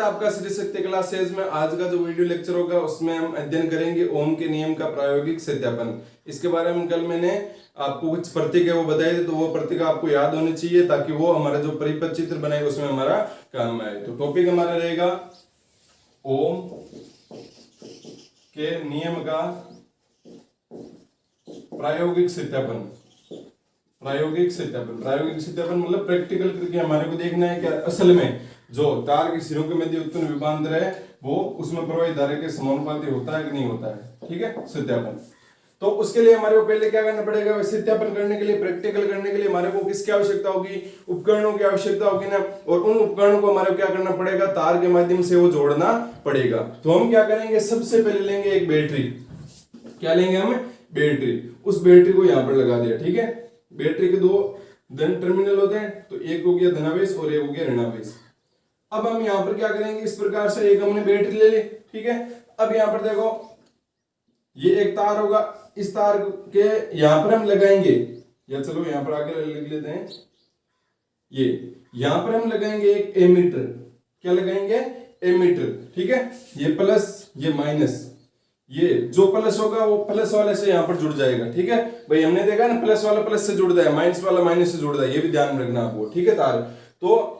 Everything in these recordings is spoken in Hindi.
आपका श्री शक्ति क्लासेस में आज का जो वीडियो लेक्चर होगा उसमें हम अध्ययन करेंगे ओम के नियम का प्रायोगिक सत्यापन। इसके बारे में कल मैंने आपको कुछ प्रतीक है वो बताए थे, तो वो प्रतीक आपको याद होने चाहिए ताकि वो हमारा जो परिपथ चित्र बनाएगा उसमें हमारा काम आए। तो टॉपिक हमारा रहेगा ओम के नियम का प्रायोगिक सत्यापन। प्रायोगिक सत्यापन मतलब प्रैक्टिकल करके हमारे को देखना है कि असल में जो तार के सिरों के मध्य उत्पन्न विभवांतर है वो उसमें प्रवाहित धारा के समानुपाती होता है कि नहीं होता है। ठीक है, सत्यापन। तो उसके लिए हमारे को पहले क्या करना पड़ेगा, सत्यापन करने के लिए, प्रैक्टिकल करने के लिए हमारे को किसकी आवश्यकता होगी, उपकरणों की आवश्यकता होगी ना। और उन उपकरणों को हमारे को क्या करना पड़ेगा, तार के माध्यम से वो जोड़ना पड़ेगा। तो हम क्या करेंगे, सबसे पहले लेंगे एक बैटरी। क्या लेंगे हम, बैटरी। उस बैटरी को यहाँ पर लगा दिया। ठीक है, बैटरी के दो धन टर्मिनल होते हैं, तो एक हो गया धनावेश और एक हो गया ऋणावेश। अब हम यहाँ पर क्या करेंगे, इस प्रकार से एक हमने बैटरी ले ली। ठीक है, अब यहाँ पर देखो ये एक तार होगा, इस तार के यहाँ पर हम लगाएंगे, या चलो यहाँ पर आगे लिख लेते हैं, ये यहाँ पर हम लगाएंगे एक एमीटर। क्या लगाएंगे, एमीटर। ठीक है, ये प्लस ये माइनस, ये जो प्लस होगा वो प्लस वाले से यहाँ पर जुड़ जाएगा। ठीक है भाई, हमने देखा ना प्लस वाला प्लस से जुड़ता है, माइनस वाला माइनस से जुड़ता है, ये भी ध्यान में रखना आपको। ठीक है, तार तो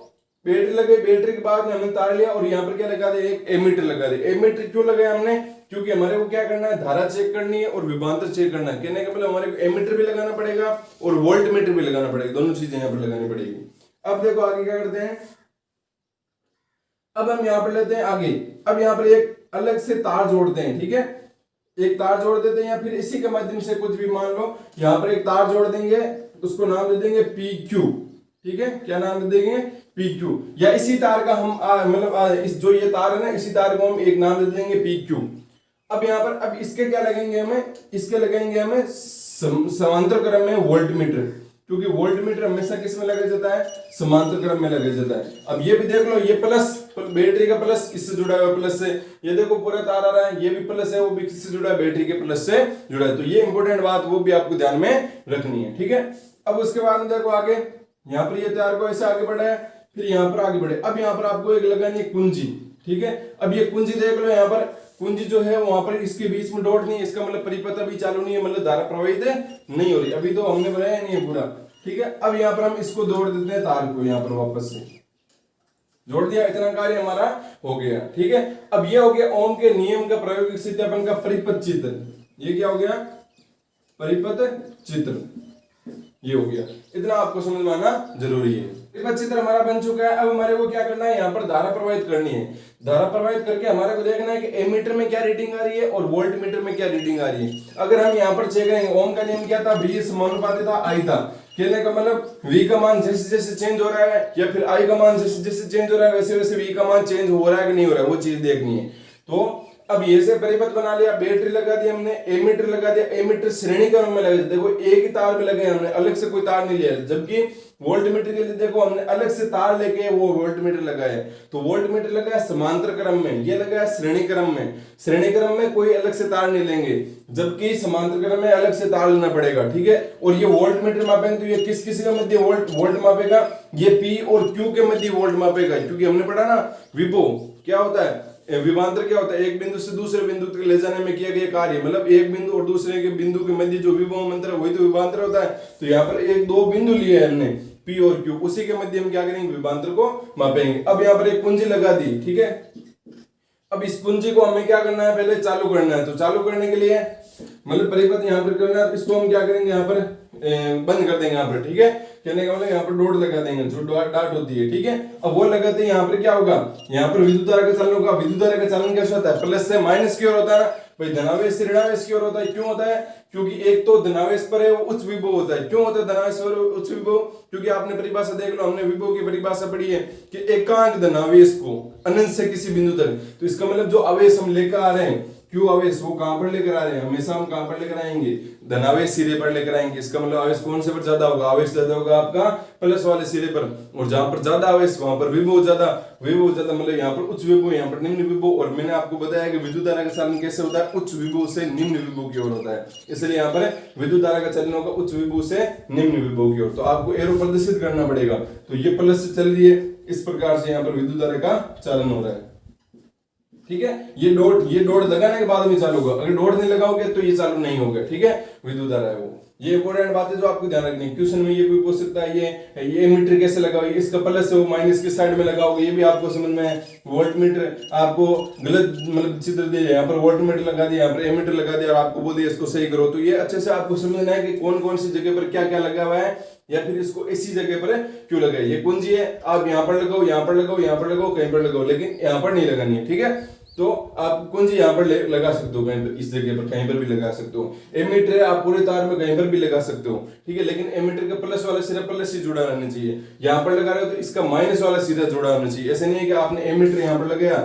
बैटरी लगे, बैटरी के बाद में हमने तार लिया और यहाँ पर क्या लगा दिया, एक एमीटर लगा दिया। एमीटर क्यों लगाया हमने, क्योंकि हमारे को क्या करना है, धारा चेक करनी है और विभवांतर चेक करना है। कहने का मतलब हमारे को एमीटर भी लगाना पड़ेगा और वोल्ट मीटर भी लगाना पड़ेगा, दोनों चीजें यहाँ पर लगानी पड़ेगी। अब देखो आगे क्या करते हैं, अब हम यहाँ पर लेते हैं आगे, अब यहाँ पर एक अलग से तार जोड़ते हैं। ठीक है, एक तार जोड़ देते हैं या फिर इसी के माध्यम से कुछ भी, मान लो यहाँ पर एक तार जोड़ देंगे, उसको नाम दे देंगे PQ। ठीक है, क्या नाम दे देंगे, PQ। या इसी तार का हम मतलब इस जो ये तार है ना, इसी तार को हम एक नाम दे देंगे PQ। अब यहाँ पर अब इसके क्या लगेंगे हमें, इसके लगेंगे हमें समांतर क्रम में वोल्ट मीटर, क्योंकि वोल्ट मीटर हमेशा किस में लगा जाता है, समांतर क्रम में लगा जाता है। अब ये भी देख लो, ये प्लस बैटरी का प्लस किससे जुड़ा हुआ है, प्लस से। ये देखो पूरा तार आ रहा है, ये भी प्लस है, वो भी किससे जुड़ा है, बैटरी के प्लस से जुड़ा है। तो ये इंपॉर्टेंट बात वो भी आपको ध्यान में रखनी है। ठीक है, अब उसके बाद में देखो आगे, यहाँ पर ये तार को ऐसे आगे बढ़ाया, फिर यहाँ पर आगे बढ़े। अब यहाँ पर आपको एक लगानी है कुंजी। ठीक है, अब ये कुंजी देख लो, यहाँ पर कुंजी जो है वहां पर इसके बीच में डॉट नहीं है, इसका मतलब परिपथ अभी चालू नहीं है, मतलब धारा प्रवाहित नहीं हो रही, अभी तो हमने बनाया नहीं है पूरा। ठीक है, अब यहाँ पर हम इसको जोड़ देते हैं, तार को यहाँ पर वापस से जोड़ दिया, इतना कार्य हमारा हो गया। ठीक है, अब ये हो गया ओम के नियम का प्रायोगिक सत्यापन का परिपथ चित्र। ये क्या हो गया, परिपथ चित्र, ये हो गया। इतना आपको समझ में आना जरूरी है। परिपथ चित्र हमारा बन चुका है। अब हमारे को क्या करना है, यहाँ पर धारा प्रवाहित करनी है। धारा प्रवाहित करके हमारे को देखना है कि एमीटर में क्या रीडिंग आ रही है और वोल्ट मीटर में क्या रीडिंग आ रही है। अगर हम यहाँ पर चेक करेंगे, ओम का नियम क्या था, V समानुपाती था I था। कहने का मतलब V का मान जैसे जैसे चेंज हो रहा है या फिर I का मान जैसे जैसे चेंज हो रहा है वैसे वैसे V का मान चेंज हो रहा है कि नहीं हो रहा है, वो चीज देखनी है। तो अब ये से परिपथ बना लिया, बैटरी लगा दी हमने, एमीटर लगा दिया। एमीटर श्रेणी क्रम में लगा दिया, देखो एक ही तार में लगे, हमने अलग से कोई तार नहीं लिया। जबकि वोल्ट मीटर के लिए देखो हमने अलग से तार लेके वो वोल्ट मीटर लगाया। तो वोल्ट मीटर लगाया समांतर क्रम में, ये लगाया श्रेणी क्रम में। श्रेणी क्रम में कोई अलग से तार नहीं लेंगे, जबकि समांतर क्रम में अलग से तार लेना पड़ेगा। ठीक है, और ये वोल्ट मीटर मापेंगे तो ये किस किस के मध्य वोल्ट मापेगा, ये P और Q के मध्य वोल्ट मापेगा। क्योंकि हमने पढ़ा ना विभव क्या होता है, विभवांतर क्या होता है, एक बिंदु से दूसरे बिंदु तक ले जाने में किया गया कार्य, मतलब एक बिंदु और दूसरे के बिंदु के मध्य जो विभव अंतर है वही तो विभवांतर होता है। तो यहाँ पर एक दो बिंदु लिए हैं हमने P और Q, उसी के मध्य हम क्या करेंगे, विभवांतर को मापेंगे। अब यहाँ पर एक कुंजी लगा दी। ठीक है, अब इस कुंजी को हमें क्या करना है, पहले चालू करना है। तो चालू करने के लिए मतलब परिपथ यहाँ पर करना है, इसको हम क्या करेंगे, यहाँ पर बंद कर देंगे यहाँ पर। ठीक है, कहने का मतलब यहाँ पर डॉट लगा देंगे, जो डॉट होती है। ठीक है, अब वो लगाते हैं, यहाँ पर क्या होगा, यहाँ पर विद्युत धारा का चलन होगा। विद्युत धारा का चलन कैसे होता है, प्लस से माइनस की ओर होता है ना भाई, धनावेश से ऋणावेश की ओर होता है। क्यों होता है, क्योंकि एक तो धनावेश पर है वो उच्च विभव होता है। क्यों होता है धनावेश पर उच्च विभव, क्योंकि आपने परिभाषा देख लो, हमने विभव की परिभाषा पढ़ी है कि एकांक धनावेश को अनंत से किसी बिंदु तक। तो इसका मतलब जो आवेश हम लेकर आ रहे हैं, क्यों आवेश, वो कहां पर लेकर आ रहे हैं, हमेशा हम कहां पर लेकर आएंगे, धनावेश सिरे पर लेकर आएंगे। इसका मतलब आवेश कौन से पर ज्यादा होगा, आवेश ज्यादा होगा आपका प्लस वाले सिरे पर, और जहां पर ज्यादा आवेश वहां पर विभव ज्यादा। विभव ज्यादा मतलब यहाँ पर उच्च विभव, यहाँ पर निम्न विभव। और मैंने आपको बताया कि विद्युत धारा का चलन कैसे होता है, उच्च विभव से निम्न विभव की ओर होता है। इसलिए यहाँ पर विद्युत धारा का चलन होगा उच्च विभव से निम्न विभव की ओर। तो आपको एरो प्रदर्शित करना पड़ेगा। तो ये प्लस से चल रही है, इस प्रकार से यहाँ पर विद्युत धारा का चलन हो रहा है। ठीक है। ये डॉट लगाने के बाद में चालू होगा, अगर डॉट नहीं लगाओगे तो ये चालू नहीं होगा, ठीक है। विद्युत धारा है वो, ये इंपॉर्टेंट बात है जो आपको ध्यान रखनी है। क्वेश्चन में ये भी पूछ सकता है, ये एमीटर कैसे लगाओगे, इसका प्लस है वो माइनस की साइड में लगाओगे, ये भी आपको समझ में है। वोल्ट मीटर आपको गलत मतलब चित्र दिया, यहाँ पर वोल्ट मीटर लगा दिया, यहाँ पर एमीटर लगा दिया और आपको बोल दिया इसको सही करो। तो ये अच्छे से आपको समझना है कि कौन कौन सी जगह पर क्या क्या लगा हुआ है, या फिर इसको इसी जगह पर क्यों लगाए। ये कुंजी है, आप यहाँ पर लगाओ, यहाँ पर लगाओ, यहाँ पर लगाओ, कहीं पर लगाओ, लेकिन यहाँ पर नहीं लगानी है, ठीक है। तो आप कुंजी यहाँ पर लगा सकते हो, कहीं पर इस जगह पर कहीं पर भी लगा सकते हो। एमीटर आप पूरे तार में कहीं पर भी लगा सकते हो, ठीक है, लेकिन एमीटर का प्लस वाला सिरा प्लस से जुड़ा रहना चाहिए। यहाँ पर लगा रहे हो तो इसका माइनस वाला सीधा जुड़ा रहना चाहिए। ऐसे नहीं है कि आपने एमीटर यहाँ पर लगाया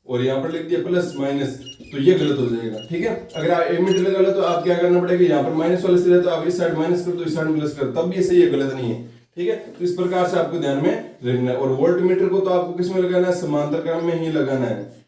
और यहाँ पर लिख दिया प्लस माइनस, तो ये गलत हो जाएगा, ठीक है। अगर आप एमीटर लगा लो तो आप क्या करना पड़ेगा, यहाँ पर माइनस वाला सिरा तो आप इस साइड माइनस कर दो, इस साइड प्लस कर, तब भी ये सही है, गलत नहीं है, ठीक है। तो इस प्रकार से आपको ध्यान में रखना है। और वोल्ट मीटर को तो आपको किस में लगाना है, समांतर क्रम में ही लगाना है,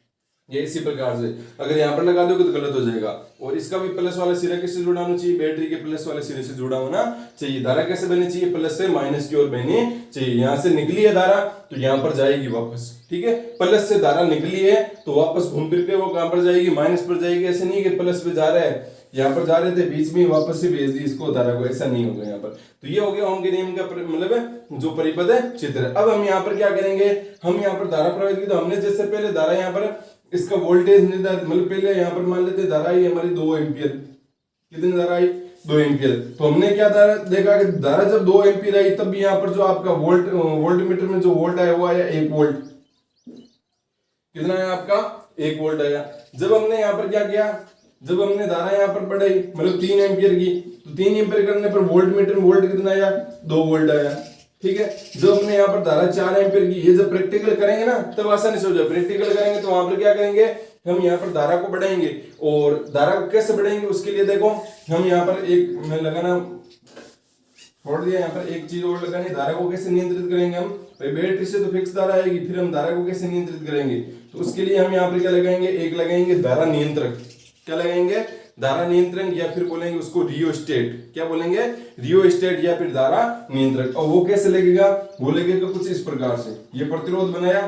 ये इसी प्रकार से। अगर यहाँ पर लगा दोगे तो गलत हो जाएगा। और इसका भी प्लस वाला सिरा किससे जुड़ा होना चाहिए, बैटरी के प्लस वाले सिरे से जुड़ा होना चाहिए। धारा कैसे बहनी चाहिए, प्लस से माइनस की ओर बहनी चाहिए। यहाँ से निकली है धारा तो यहाँ पर जाएगी वापस, ठीक है। प्लस से धारा निकली है तो वापस घूम फिर के वो कहां पर जाएगी, माइनस पर जाएगी। ऐसे नहीं कि प्लस पे जा रहा है, यहाँ पर जा रहे थे बीच में वापस से भेज दी इसको धारा को, ऐसा नहीं होगा यहाँ पर। तो ये हो गया ओम के नियम का मतलब जो परिपथ है चित्र। अब हम यहाँ पर क्या करेंगे, हम यहाँ पर धारा प्रवाहित की, तो हमने जैसे पहले धारा यहाँ पर इसका वोल्टेज निर्धारित, मतलब पहले यहाँ पर मान लेते धारा आई हमारी 2 एम्पियर। कितनी धारा आई, 2 एम्पियर। तो हमने क्या देखा कि धारा जब 2 एम्पियर आई तब यहाँ पर जो आपका वोल्ट मीटर में जो वोल्ट आया वो आया 1 वोल्ट। कितना आया आपका, 1 वोल्ट आया। जब हमने यहाँ पर क्या किया, जब हमने धारा यहाँ पर बढ़ाई मतलब 3 एम्पियर की, तो 3 एम्पियर करने पर वोल्ट मीटर में वोल्ट कितना आया, 2 वोल्ट आया, ठीक है। जब हमने यहाँ पर धारा 4 एम्पियर की, ये जब प्रैक्टिकल करेंगे ना तब आसानी से हो जाए। प्रैक्टिकल करेंगे तो वहां पर क्या करेंगे, हम यहाँ पर धारा को बढ़ाएंगे। और धारा को कैसे बढ़ाएंगे उसके लिए देखो, हम यहाँ पर एक मैं लगाना छोड़ दिया, यहाँ पर एक चीज और लगानी, धारा को कैसे नियंत्रित करेंगे हम, बैटरी से तो फिक्स धारा आएगी, फिर हम धारा को कैसे नियंत्रित करेंगे, तो उसके लिए हम यहाँ पर क्या लगाएंगे, एक लगाएंगे धारा नियंत्रक। क्या लगाएंगे, धारा नियंत्रण, या फिर बोलेंगे उसको रियोस्टेट। क्या बोलेंगे, रियोस्टेट या फिर धारा नियंत्रक। और वो कैसे लगेगा, वो लगेगा कुछ इस प्रकार से। ये प्रतिरोध बनाया,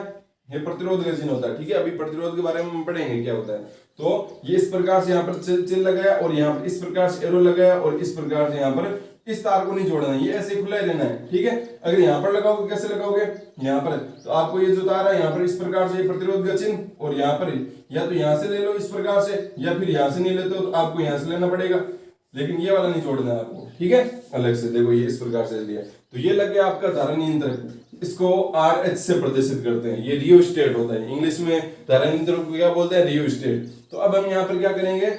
ये प्रतिरोध का चिन्ह होता है, ठीक है। अभी प्रतिरोध के बारे में हम पढ़ेंगे क्या होता है। तो ये इस प्रकार से यहाँ पर चिन्ह लगाया और यहाँ पर इस प्रकार से एरो लगाया और इस प्रकार से यहाँ पर इस तार को नहीं जोड़ना है, ये ऐसे खुला ही रहना है, ठीक है। अगर यहाँ पर लगाओगे, कैसे लगाओगे, यहाँ पर तो आपको ये जो तार है यहाँ पर इस प्रकार से प्रतिरोध का चिन्ह, और यहाँ पर या तो यहाँ से ले लो इस प्रकार से, या फिर यहाँ से नहीं लेते हो तो आपको यहाँ से लेना पड़ेगा, लेकिन ये वाला नहीं छोड़ना है आपको, ठीक है। अलग से देखो ये इस प्रकार से लिया, तो ये लग गया आपका धारा नियंत्रक। इसको RH से प्रदर्शित करते हैं, ये रियोस्टेट होता है। इंग्लिश में धारा नियंत्रक को क्या बोलते हैं, रियोस्टेट। तो अब हम यहाँ पर क्या करेंगे,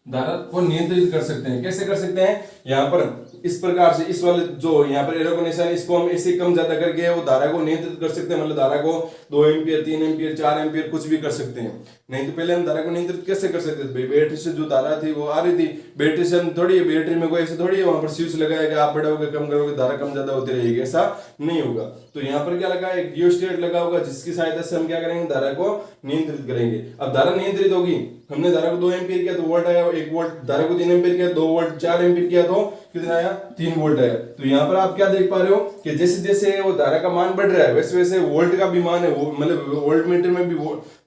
धारा को नियंत्रित कर सकते हैं। कैसे कर सकते हैं, यहाँ पर इस प्रकार से इस वाले जो यहाँ पर एरो का निशान, इसको हम ऐसे कम ज्यादा करके वो धारा को नियंत्रित कर सकते हैं। मतलब धारा को 2 एम्पियर 3 एम्पियर 4 एम्पियर कुछ भी कर सकते हैं। नहीं तो पहले हम धारा को नियंत्रित कैसे कर सकते थे, बैटरी से जो धारा थी वो आ रही थी, बैटरी से हम थोड़ी, बैटरी में कोई ऐसे थोड़ी है वहां पर स्विच लगाएगा, आप बढ़ाओगे कम करोगे धारा कम ज्यादा होती रहेगी, ऐसा नहीं होगा। तो यहाँ पर क्या लगा, एक रियोस्टेट लगा होगा जिसकी सहायता से हम क्या करेंगे, धारा को नियंत्रित करेंगे। अब धारा नियंत्रित होगी, हमने धारा को 2 एम्पियर किया तो वोल्ट आया 1 वोल्ट, धारा को 3 एम्पियर किया 2 वोल्ट, 4 एम्पियर किया तो कितना आया, 3 वोल्ट आया। तो यहाँ पर आप क्या देख पा रहे हो कि जैसे जैसे वो धारा का मान बढ़ रहा है वैसे वैसे वोल्ट का भी मान है, वो मतलब वोल्ट मीटर में भी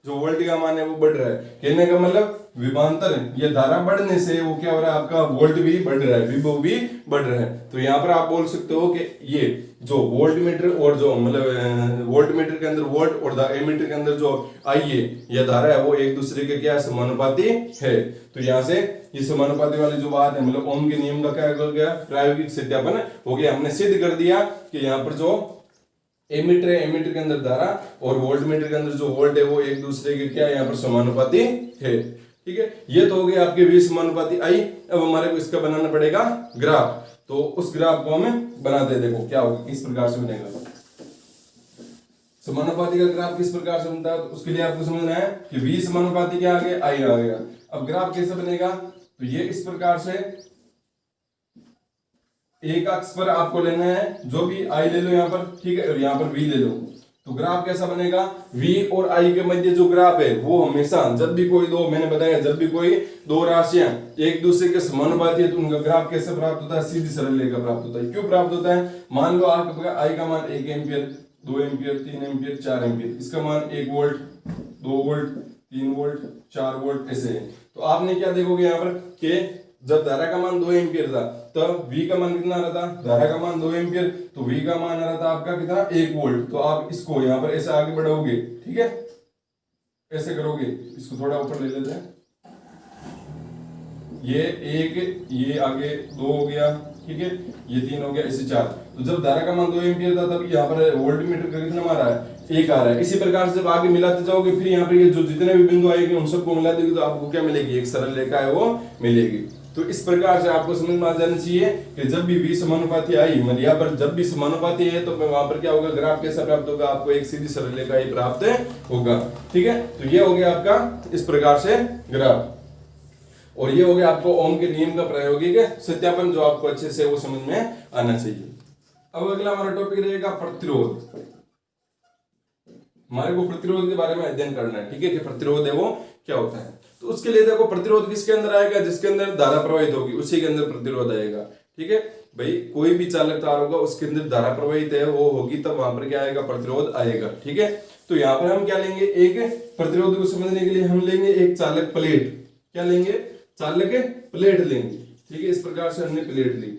जो वोल्ट का मान है वो बढ़ रहा है। कहने का मतलब विभवांतर, ये धारा बढ़ने से वो क्या हो रहा है, आपका वोल्ट भी बढ़ रहा है, विभव भी बढ़ रहा है। तो यहाँ पर आप बोल सकते हो कि ये जो वोल्ट मीटर और जो मतलब वोल्ट मीटर के अंदर वोल्ट और एमीटर के अंदर जो आई है यह धारा है वो एक दूसरे के क्या समानुपाती है। तो यहाँ से ये समानुपाती वाली जो बात है, मतलब ओम के नियम का क्या हो गया, प्रायोगिक सत्यापन हो गया। हमने सिद्ध कर दिया कि यहाँ पर जो एमीटर है, एमीटर के अंदर धारा और वोल्ट मीटर के अंदर जो वोल्ट है वो एक दूसरे के क्या यहाँ पर समानुपाती है, ठीक है। ये तो हो गया आपके 20 समानुपाती आई। अब हमारे को इसका बनाना पड़ेगा ग्राफ। तो उस ग्राफ को हमें बनाते हैं, देखो क्या होगा, किस प्रकार से बनेगा समानुपाती का ग्राफ, किस प्रकार से बनता है। तो उसके लिए आपको समझना है कि 20 समानुपाती क्या आ गया, आई आ गया। अब ग्राफ कैसे बनेगा, तो ये इस प्रकार से एक अक्ष पर आपको लेना है, जो भी आई ले लो यहाँ पर, ठीक है, और यहाँ पर V ले लो। तो ग्राफ कैसा बनेगा, V और I के मध्य जो ग्राफ है वो हमेशा जब भी कोई दो, मैंने बताया जब भी कोई दो राशियां एक दूसरे के समानुपाती है तो उनका ग्राफ कैसे प्राप्त होता है, सीधी सरल रेखा प्राप्त होता है। क्यों प्राप्त होता है, मान लो आपका I का मान 1 एम्पियर 2 एम्पियर 3 एम्पियर 4 एम्पियर, इसका मान 1 वोल्ट 2 वोल्ट 3 वोल्ट, 4 वोल्ट ऐसे है। तो आपने क्या देखोगे यहाँ पर कि जब धारा का मान 2 एम्पियर था तब V का मान कितना आ रहा था, धारा का मान 2 एम्पियर, तो V का मान आ रहा था आपका कितना 1 वोल्ट। तो आप इसको यहाँ पर ऐसे आगे बढ़ाओगे, ठीक है, ऐसे करोगे, इसको थोड़ा ऊपर ले लेते हैं, ये 1, ये आगे 2 हो गया, ठीक है, ये 3 हो गया, ऐसे 4। तो जब धारा का मान 2 एम्पियर था तब यहाँ पर वोल्ट मीटर का कितना आ रहा है 1 आ रहा है। इसी प्रकार से जब आगे मिलाते जाओगे फिर यहाँ पर ये जो जितने भी बिंदु आएंगे उन सबको मिला देंगे तो आपको क्या मिलेगी, एक सरल रेखा है वो मिलेगी। तो इस प्रकार से आपको समझ में आ जाना चाहिए कि जब भी V समानुपाती आई, मतलब यहाँ पर जब भी समानुपाती है तो वहां पर क्या होगा, ग्राफ कैसा प्राप्त होगा, आपको एक सीधी सरल रेखा ही प्राप्त होगा, ठीक है। तो ये हो गया आपका इस प्रकार से ग्राफ, और ये हो गया आपको ओम के नियम का प्रायोगिक सत्यापन जो आपको अच्छे से वो समझ में आना चाहिए। अब अगला हमारा टॉपिक रहेगा प्रतिरोध। हमारे को प्रतिरोध के बारे में अध्ययन करना है, ठीक है, कि प्रतिरोध है वो क्या होता है। तो उसके लिए देखो प्रतिरोध किसके अंदर आएगा, जिसके अंदर धारा प्रवाहित होगी उसी के अंदर प्रतिरोध आएगा, ठीक है भाई। कोई भी चालक तार होगा उसके अंदर धारा प्रवाहित है वो होगी तब वहां पर क्या आएगा, प्रतिरोध आएगा, ठीक है। तो यहाँ पर हम क्या लेंगे, एक प्रतिरोध को समझने के लिए हम लेंगे एक चालक प्लेट, क्या लेंगे, चालक प्लेट लेंगे, ठीक है। इस प्रकार से हमने प्लेट ली।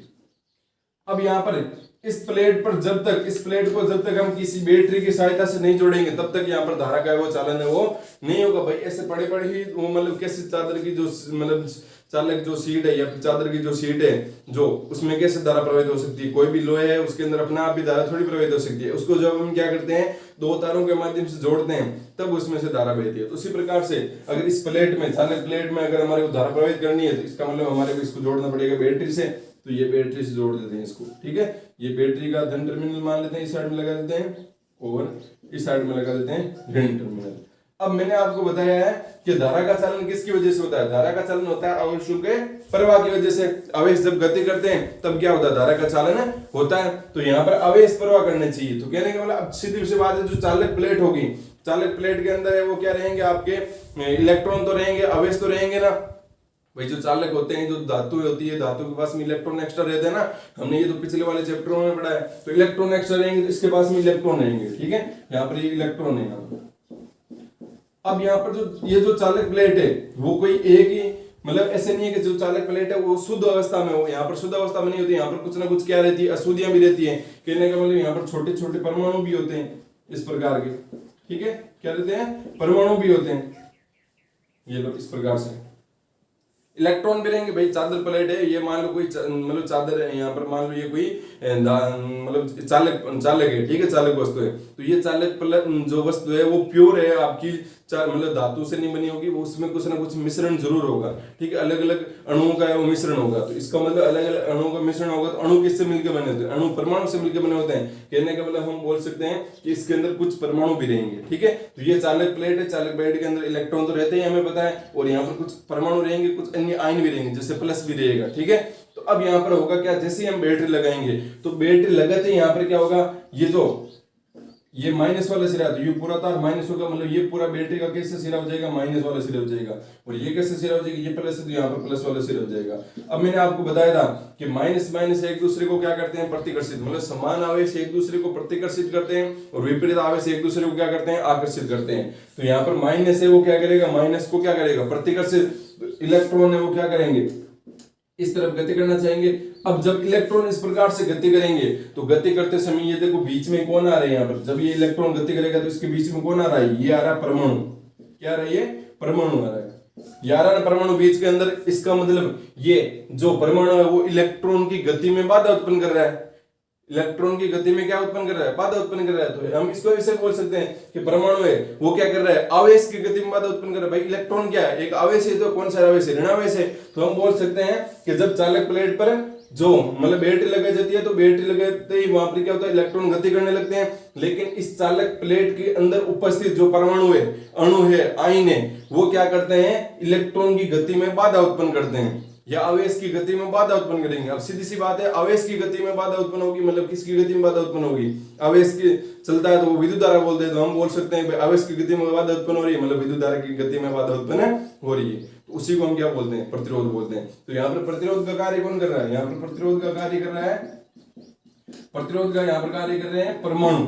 अब यहाँ पर इस प्लेट पर जब तक, इस प्लेट को जब तक हम किसी बैटरी की सहायता से नहीं जोड़ेंगे तब तक यहाँ पर धारा का वो चालन है वो नहीं होगा भाई। ऐसे पड़े पड़े ही वो मतलब कैसे चादर की जो मतलब चालक जो सीट है या फिर चादर की जो सीट है जो उसमें कैसे धारा प्रवाहित हो सकती है, कोई भी लोहे है उसके अंदर अपना आप भी धारा थोड़ी प्रवाहित हो सकती है। उसको जब हम क्या करते हैं, 2 तारों के माध्यम से जोड़ते हैं तब उसमें से धारा बहती है। तो उसी प्रकार से अगर इस प्लेट में, चालक प्लेट में अगर हमारे को धारा प्रवाहित करनी है तो इसका मतलब हमारे को इसको जोड़ना पड़ेगा बैटरी से। तो ये बैटरी से जोड़ देते हैं इसको, ठीक है। ये बैटरी का धन टर्मिनल मान लेते हैं, इस साइड में लगा देते हैं और इस साइड में लगा देते हैं ऋण टर्मिनल। अब मैंने आपको बताया है कि धारा का चालन किसकी वजह से होता है, धारा का चालन होता है आवेशों के प्रवाह की वजह से। आवेश जब गति करते हैं तब क्या होता है, धारा का चालन होता है। तो यहाँ पर आवेश प्रवाह करने चाहिए। तो कहने का मतलब सीधी सी बात है, जो चालक प्लेट होगी, चालक प्लेट के अंदर है वो क्या रहेंगे, आपके इलेक्ट्रॉन तो रहेंगे, आवेश तो रहेंगे ना भाई। जो चालक होते हैं, जो धातु होती है, धातु के पास में इलेक्ट्रॉन एक्स्ट्रा रहते हैं ना, हमने ये तो पिछले वाले चैप्टरों में पढ़ा है। तो इलेक्ट्रॉन एक्स्ट्रा रहेंगे तो इसके पास में इलेक्ट्रॉन रहेंगे, ठीक है। यहाँ पर ये इलेक्ट्रॉन है। अब यहाँ पर जो ये जो चालक प्लेट है वो कोई एक ही, मतलब ऐसे नहीं है कि जो चालक प्लेट है वो शुद्ध अवस्था में हो, यहाँ पर शुद्ध अवस्था में नहीं होती, यहाँ पर कुछ ना कुछ क्या रहती है, अशुद्धियां भी रहती है। कहने का मतलब यहाँ पर छोटे छोटे परमाणु भी होते हैं इस प्रकार के, ठीक है, क्या रहते हैं, परमाणु भी होते हैं। ये लो इस प्रकार से इलेक्ट्रॉन भी रहेंगे भाई। चादर प्लेट है, ये मान लो कोई मतलब चादर है, यहाँ पर मान लो ये कोई मतलब चालक है, ठीक है, चालक वस्तु है। तो ये चालक जो वस्तु है वो प्योर है, आपकी मतलब धातु से नहीं बनी होगी, वो उसमें कुछ ना कुछ मिश्रण जरूर होगा, ठीक है। अलग अलग अणुओं का है वो मिश्रण होगा। तो इसका मतलब अलग अलग अणुओं का मिश्रण होगा। तो अणु किससे मिलकर बने होते हैं, अणु परमाणु से मिलकर बने होते हैं। कहने का मतलब हम बोल सकते हैं कि इसके अंदर कुछ परमाणु भी रहेंगे, ठीक है। तो ये चालक प्लेट है, चालक प्लेट के अंदर इलेक्ट्रॉन तो रहते हैं हमें पता है, और यहाँ पर कुछ परमाणु रहेंगे, कुछ अन्य आयन भी रहेंगे, जैसे प्लस भी रहेगा, ठीक है। तो अब यहाँ पर होगा क्या, जैसे हम बैटरी लगाएंगे तो बैटरी लगाते ही यहाँ पर क्या होगा, ये जो ये माइनस वाला सिरा, तो ये पूरा तार माइनस होगा, मतलब ये पूरा बैटरी का कैसे सिरा हो जाएगा, माइनस वाला सिरा हो जाएगा। और ये कैसे सिरा हो जाएगा, ये प्लस है तो यहाँ पर प्लस वाला सिरा हो जाएगा। अब मैंने आपको बताया था कि माइनस माइनस एक दूसरे को क्या करते हैं, प्रतिकर्षित, मतलब समान आवेश एक दूसरे को प्रतिकर्षित करते हैं और विपरीत आवेश एक दूसरे को क्या करते हैं, आकर्षित करते हैं। तो यहाँ पर माइनस है वो क्या करेगा, माइनस को क्या करेगा, प्रतिकर्षित। इलेक्ट्रॉन है वो क्या करेंगे, इस तरफ गति करना चाहेंगे। अब जब इलेक्ट्रॉन इस प्रकार से गति करेंगे तो गति करते समय ये देखो बीच में कौन आ रहा है, यहाँ पर जब ये इलेक्ट्रॉन गति करेगा तो इसके बीच में कौन आ रहा है, ये आ रहा है परमाणु। क्या आ रहा है, ये परमाणु आ रहा है। ये आ रहा है परमाणु बीच के अंदर। इसका मतलब ये जो परमाणु है वो इलेक्ट्रॉन की गति में बाधा उत्पन्न कर रहा है। इलेक्ट्रॉन की गति में क्या उत्पन्न कर रहा है, बाधा उत्पन्न कर रहा है। तो हम इसको ऐसे बोल सकते हैं कि परमाणु है वो क्या कर रहा है, आवेश की गति में बाधा उत्पन्न कर रहा है। भाई इलेक्ट्रॉन क्या है, एक आवेश है। तो कौन सा आवेश है, ऋणावेश है। तो हम बोल सकते हैं कि जब चालक प्लेट पर जो मतलब बैटरी लगाई जाती है तो बैटरी लगाते ही वहां पर क्या होता है, इलेक्ट्रॉन गति करने लगते हैं। लेकिन इस चालक प्लेट के अंदर उपस्थित जो परमाणु है, अणु है, आयन है, वो क्या करते हैं, इलेक्ट्रॉन की गति में बाधा उत्पन्न करते हैं या आवेश की गति में बाधा उत्पन्न करेंगे। अब सीधी सी बात है, आवेश की गति में बाधा उत्पन्न होगी, मतलब किसकी गति में बाधा उत्पन्न होगी, आवेश की चलता है तो वो विद्युत धारा बोलते हैं। तो हम बोल सकते हैं आवेश की गति में बाधा उत्पन्न हो रही है, मतलब विद्युत धारा की गति में बाधा उत्पन्न हो रही है। तो उसी को हम क्या बोलते हैं, प्रतिरोध बोलते हैं। तो यहाँ पर प्रतिरोध का कार्य कौन कर रहा है, यहाँ पर प्रतिरोध का कार्य कर रहा है, प्रतिरोध का यहाँ पर कार्य कर रहे हैं परमाणु,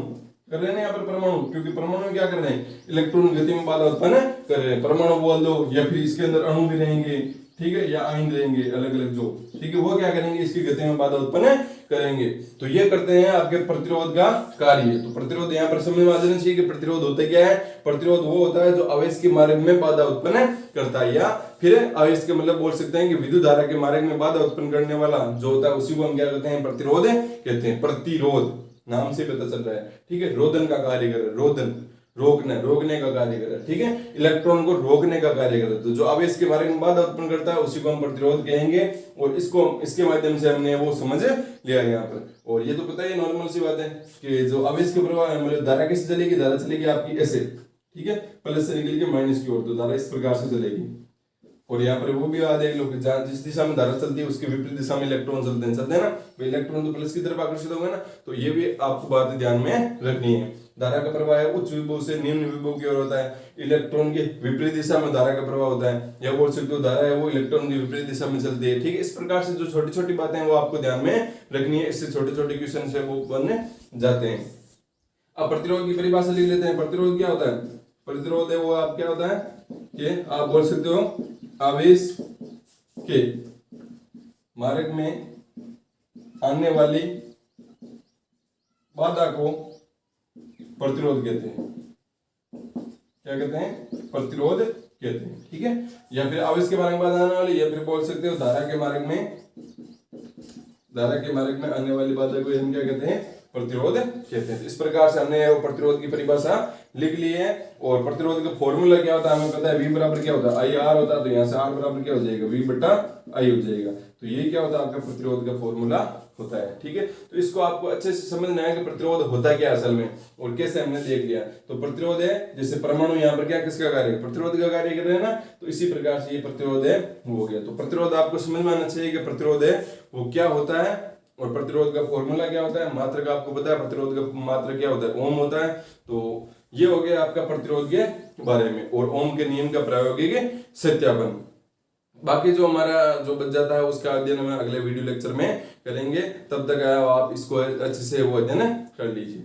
कर रहे हैं यहाँ पर परमाणु, क्योंकि परमाणु में क्या कर रहे हैं, इलेक्ट्रॉन गति में बाधा उत्पन्न कर रहे हैं। परमाणु बोल दो या फिर इसके अंदर अणु भी रहेंगे, ठीक है, या आयन रहेंगे अलग अलग जो, ठीक है, वो क्या करेंगे, इसकी गति में बाधा उत्पन्न करेंगे। तो ये करते हैं आपके प्रतिरोध का कार्य। तो प्रतिरोध यहाँ पर समझ में आ जाना चाहिए कि प्रतिरोध होता क्या है। प्रतिरोध वो होता है जो आवेश के मार्ग में बाधा उत्पन्न करता है, या फिर आवेश के मतलब बोल सकते हैं कि विद्युत धारा के मार्ग में बाधा उत्पन्न करने वाला जो होता है उसी को हम क्या कहते हैं, प्रतिरोध कहते हैं। प्रतिरोध नाम से पता चल रहा है, ठीक है, रोधन का कार्य कर रहा है, रोधन रोकने का कार्य कर रहा है, ठीक है, इलेक्ट्रॉन को रोकने का कार्य कर रहा है। तो जो आवेश के मार्ग में बाधा उत्पन्न करता है उसी को हम प्रतिरोध कहेंगे, और इसको इसके माध्यम से हमने वो समझ लिया यहाँ पर। और ये तो पता है नॉर्मल सी बात है कि जो आवेश के प्रवाह है, मतलब धारा कैसे चलेगी, धारा चलेगी आपकी ऐसे, ठीक है, प्लस से निकल के माइनस की ओर, तो धारा इस प्रकार से चलेगी। और यहाँ पर वो भी आ देख लो कि जिस दिशा में धारा चलती है उसके विपरीत दिशा में इलेक्ट्रॉन चलते हैं ना, तो इलेक्ट्रॉन तो प्लस की तरफ आकर्षित होगा ना। तो ये भी आपको बात ध्यान में रखनी है। धारा का प्रवाह है उच्च विभव से निम्न विभव की ओर होता है, इलेक्ट्रॉन के विपरीत दिशा में धारा का प्रवाह होता है, या बोल सकते हो धारा है वो इलेक्ट्रॉन की विपरीत दिशा में चलती है, ठीक है। इस प्रकार से जो छोटी छोटी बातें हैं वो आपको ध्यान में रखनी है, इससे छोटे छोटे क्वेश्चन से वो बन जाते हैं। अब प्रतिरोध की परिभाषा लिख लेते हैं। प्रतिरोध क्या होता है, प्रतिरोध है वो आप क्या होता है कि आप बोल सकते हो आवेश के मार्ग में आने वाली बाधा को प्रतिरोध कहते हैं। क्या कहते हैं, प्रतिरोध कहते हैं, ठीक है। या फिर आवेश के मार्ग में बाधा आने वाली, या फिर बोल सकते हो धारा के मार्ग में आने वाली बाधा को हम क्या कहते हैं, प्रतिरोध कहते हैं। इस प्रकार से हमने प्रतिरोध की परिभाषा लिख ली है। और प्रतिरोध का फॉर्मूला क्या होता है हमें पता है, V बराबर क्या होता है, आई आर होता है। तो यहाँ से R बराबर क्या हो जाएगा, V बटा I हो जाएगा। तो ये क्या होता है आपका प्रतिरोध का फॉर्मूला होता है, ठीक है। तो इसको आपको अच्छे से समझना है कि प्रतिरोध होता क्या असल में और कैसे हमने देख लिया। तो प्रतिरोध है जैसे परमाणु यहाँ पर क्या किसका कार्य, प्रतिरोध का कार्य कर रहे हैं ना, तो इसी प्रकार से ये प्रतिरोध है हो गया। तो प्रतिरोध आपको समझ में आना चाहिए कि प्रतिरोध है वो क्या होता है, और प्रतिरोध का फॉर्मूला क्या होता है, मात्रा का आपको पता है, प्रतिरोध का मात्रा क्या होता है, ओम होता है। तो ये हो गया आपका प्रतिरोध के बारे में और ओम के नियम का प्रायोगिक सत्यापन। बाकी जो हमारा जो बच जाता है उसका अध्ययन हम अगले वीडियो लेक्चर में करेंगे। तब तक आप इसको अच्छे से वो अध्ययन कर लीजिए।